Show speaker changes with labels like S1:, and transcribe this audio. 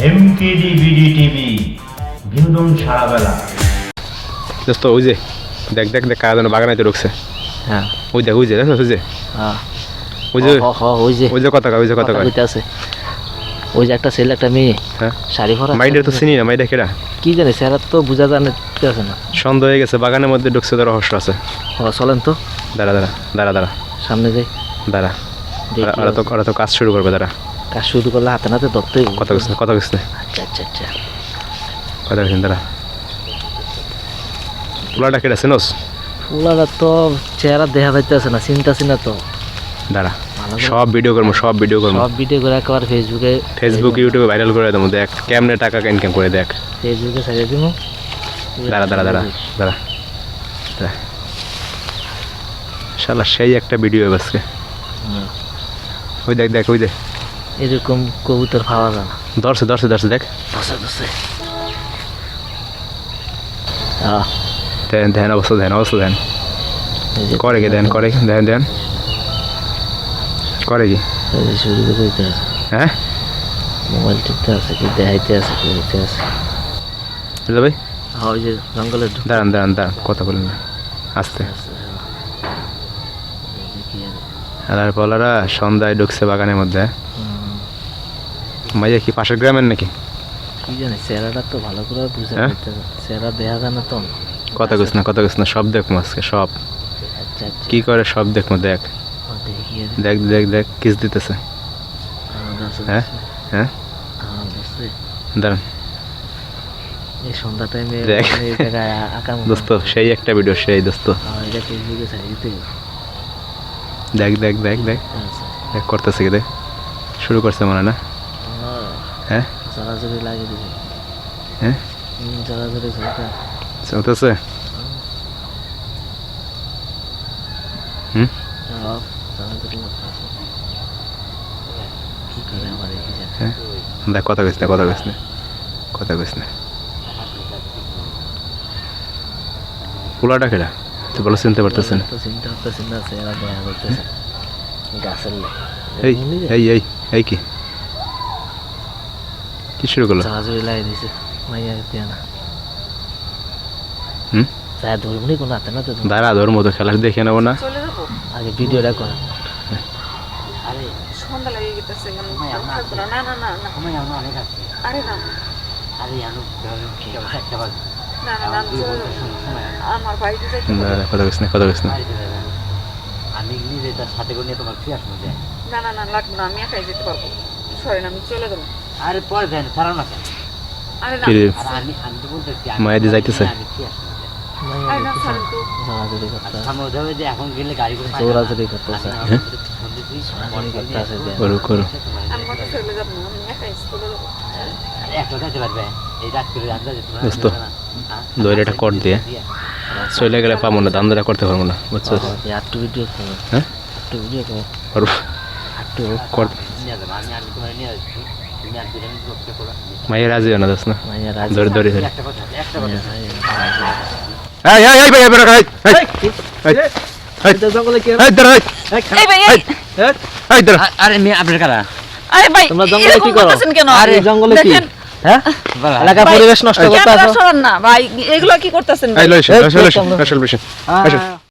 S1: MKD BD TV বিনোদন সারাবেলা।
S2: দোস্ত ওই যে দেখ দেখ দেখ কারা যেন বাগানাইতে ঢুকছে।
S3: হ্যাঁ
S2: ওই দেখ ওই যে দেখো ওই যে
S3: হ্যাঁ
S2: ওই যে
S3: ওই যে
S2: ওই যে কথা ওই যে কথা
S3: আছে ওই যে একটা ছেলে একটা মেয়ে
S2: হ্যাঁ
S3: শাড়ি পরা
S2: মাইন্ডের তো চিনি না মাইন্ডে কেডা
S3: কি জানি স্যার তো বোঝা জানে আছে না
S2: সন্দেহ হয়ে গেছে বাগানের মধ্যে ঢুকছে তো রহস্য আছে।
S3: চলেন তো
S2: দাঁড়া দাঁড়া দাঁড়া দাঁড়া
S3: সামনে যাই
S2: দাঁড়া
S3: দেখি
S2: ওরা তো কাজ শুরু করবে দাঁড়া
S3: কাজ শুরু করলে হাতে নাতে ধরতে
S2: কথা কইস না
S3: আচ্ছা আচ্ছা আচ্ছা
S2: কথা কইস দাঁড়া পোলাটা কেডা চিনোস?
S3: ফুলারা তো চেহারা দেখা যাইতেছে না চিন্তাছি না তো
S2: দাঁড়া সব ভিডিও করবো সব ভিডিও
S3: করে একবার
S2: ফেসবুক ইউটিউবে ভাইরাল করে দেবো দেখ কেমনে টাকা ইনকাম করে দেখ
S3: ফেসবুকে ছাড়িয়ে দিব
S2: দাঁড়া দাঁড়া দাঁড়া দাঁড়া দাঁড়া শালা সেই একটা ভিডিও আজকে ওই দেখ দেখ ওই দেখ
S3: এরকম কবুতর পাওয়া যায় না
S2: ধরছে দেখ
S3: বসে
S2: ধ্যান অবস্থা ধ্যান করে কি ধ্যান করে কি
S3: শুরু করে দিতে আছে
S2: হ্যাঁ
S3: মোবাইল টিপতে আছে কি দেখাইতে আছে কি দিতে আছে
S2: বুঝলে ভাই
S3: ওই যে জঙ্গলের
S2: দাঁড়ান কথা বলেন না আস্তে আর বলারা সন্ধ্যায় ঢুকছে বাগানের মধ্যে মাইয়া কি পাশের গ্রামের নাকি
S3: কি জানি চেহারাটা তো ভালো করে বুঝা যাচ্ছে চেহারা দেখা যায় না তো
S2: কথা কইস না সব দেখবো আজকে সব
S3: আচ্ছা আচ্ছা
S2: কি করে সব দেখবো দেখ দেখ কিস দিতেছে হ্যাঁ দাঁড়ান
S3: এই সন্ধ্যা টাইমে
S2: দেখ।
S3: এই জায়গায় আকাম
S2: দোস্ত সেই একটা ভিডিও সেই দোস্ত
S3: এটা ফেসবুকে ছাড়িয়ে দিতে
S2: দেখ করতেছে কি দেখ শুরু করছে মনে না হ্যাঁ
S3: জড়াজড়ি লাগিয়ে দিছে
S2: হ্যাঁ
S3: জড়াজড়ি
S2: চলতেছে
S3: কি করে আমার
S2: হ্যাঁ দেখ কথা কইস না পোলাটা কেডা তুই বলো চিনতে পারতেছে না
S3: চিন্তা করতেছি না চেহারা দেখা করতেছে গাছের
S2: এই কি শুরু করলো
S3: জড়াজড়ি লাগিয়ে দিছে মাইয়া দিয়া না চায় ধরবনি কোনো হাতে না তো
S2: দাঁড়া ধর মতো খেলা দেখে নেবো না
S3: আগে ভিডিওটা কর
S4: আরে সন্ধ্যা লেগে গেছে না আরে না আমার বাড়িতে যাইতে
S2: কথা কইস না
S3: আমি নিজে তার সাথে করে নিয়ে তোমার ফিরে আসবো
S4: না লাগবে না আমি একাই যেতে পারবো সরি না আমি চলে যাবো
S3: আরে পরে দেন ছাড়াও না কেন
S4: আরে না
S3: আমি তো বলতেছি
S2: মায়া দিয়ে যাইতেছে
S4: আরে না সরি তো
S3: জড়াজড়ি করতে সামনে যাবে যে এখন গেলে গাড়ি করে জড়াজড়ি করতেছে
S2: করো
S4: আমি কথা চলে যাবো না আমি একাই চলে যাবো
S3: একটা যাইতে পারবে এই রাত করে রাত যাইতে
S2: দোস্ত দইটা কর দিয়ে চলে গেলে পাবো না দাম করতে পারবো না বুঝছো
S3: একটু ভিডিও করো
S2: হ্যাঁ
S3: একটু ভিডিও করো একটু
S2: কর
S3: আমি তোমার নিয়ে আসছি তুমি আর দুজন করতে করো
S2: মাইয়া রাজি হয় না দোস্ত না
S3: মাইয়া রাজি
S2: ধরে
S3: একটা কথা
S2: এই ভাই
S3: জঙ্গলে কি
S4: এই ভাই
S3: আরে মেয়ে আপনার কারা
S4: আরে ভাই
S3: তোমরা জঙ্গলে কি করো
S4: কেন
S3: আরে জঙ্গলে কি হ্যাঁ এলাকা পরিবেশ নষ্ট করতে আসো
S4: না ভাই এগুলো কি করতেছেন
S2: এই লইছ আসল